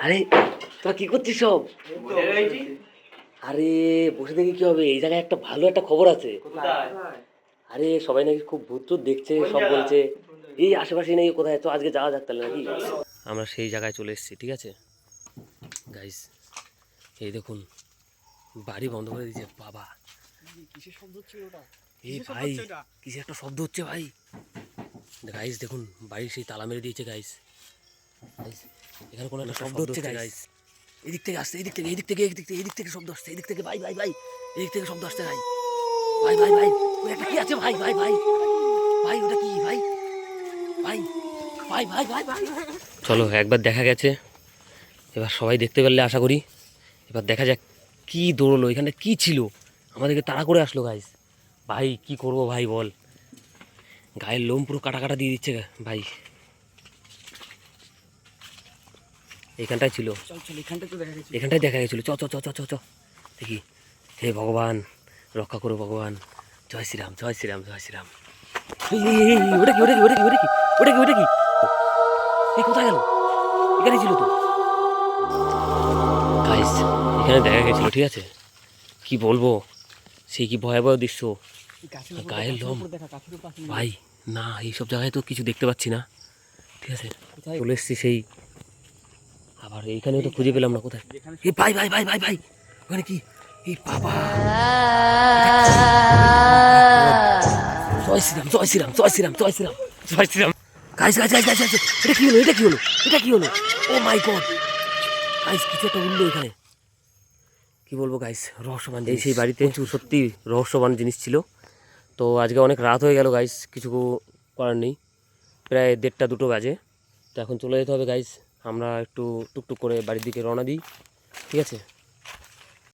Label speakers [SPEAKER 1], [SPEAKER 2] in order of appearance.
[SPEAKER 1] আরে তোরা কি করছিস সব? আরে বসে দেখি কি হবে, এই জায়গায় একটা ভালো একটা খবর আছে। আরে সবাই নাকি খুব ভূত টুত দেখছে, সব বলছে এই আশেপাশে নাকি কোথায়, তো আজকে যাওয়া যাক তাহলে নাকি। আমরা সেই জায়গায় চলে এসেছি, ঠিক আছে গাইস। এই দেখুন বাড়ি বন্ধ করে দিয়েছে বাবা।
[SPEAKER 2] কিসের শব্দ হচ্ছে ওটা?
[SPEAKER 1] এই ভাই কিসের একটা শব্দ হচ্ছে ভাই। গাইস দেখুন বাড়ির সেই তালা মেরে দিয়েছে গাইস। এখানে কোনো একটা শব্দ হচ্ছে গাইস। এদিক থেকে আসছে, এদিক থেকে, এদিক থেকে, এদিক থেকে, এদিক থেকে শব্দ আসছে, এদিক থেকে ভাই ভাই ভাই, এদিক থেকে শব্দ আসছে ভাই। ভাই ভাই ভাই ওই একটা কি আছে ভাই ভাই ভাই ভাই, ওটা কি ভাই ভাই ভাই ভাই ভাই ভাই। চলো একবার দেখা গেছে, এবার সবাই দেখতে পেলে আশা করি। এবার দেখা যাক কি দৌড়লো, এখানে কি ছিল, আমাদেরকে তাড়া করে আসলো গাইস। ভাই কি করবো ভাই বল, গায়ের লোম পুরো কাটা কাটা দিয়ে দিচ্ছে ভাই। এখানটায় ছিল, এখানটায় দেখা গেছিল। চ চ চ চ চ চ দেখি। হে ভগবান রক্ষা করো ভগবান, জয় শ্রীরাম জয় শ্রীরাম জয় শ্রীরাম। ওটা কি ওটা কি ওটা কি ওটা কি ওটা কি ওটা কি, এই কোথায় গেল? এখানে ছিল তো গাইস, এখানে দেখা গেছিল, ঠিক আছে। কি বলবো, সেই কি ভয়াবহ দৃশ্য, গায়ের লোম ভাই। না এইসব জায়গায় তো কিছু দেখতে পাচ্ছি না, ঠিক আছে। চলে এসছি সেই, আবার এইখানেও তো খুঁজে পেলাম না কোথায়। এই ভাই ভাই ভাই ভাই ভাই ওখানে কি, এই বাবা জয় শ্রীরাম জয় শ্রীরাম জয় শ্রীরাম জয় শ্রীরাম জয় Shriram. Guys guys guys guys, এটা কি হলো, এটা কি হলো, এটা কি হলো? ও মাই গড গাইস, কিছু একটা উঠলো এখানে। কি বলবো গাইস, রহস্যবান এই সেই বাড়িতে সত্যি রহস্যবান জিনিস ছিল। তো আজকে অনেক রাত হয়ে গেল গাইস, কিছু করার নেই, প্রায় 1:30 2 বাজে। তো এখন চলে যেতে হবে গাইস, আমরা একটু টুকটুক করে বাড়ির দিকে রওনা দিই, ঠিক আছে।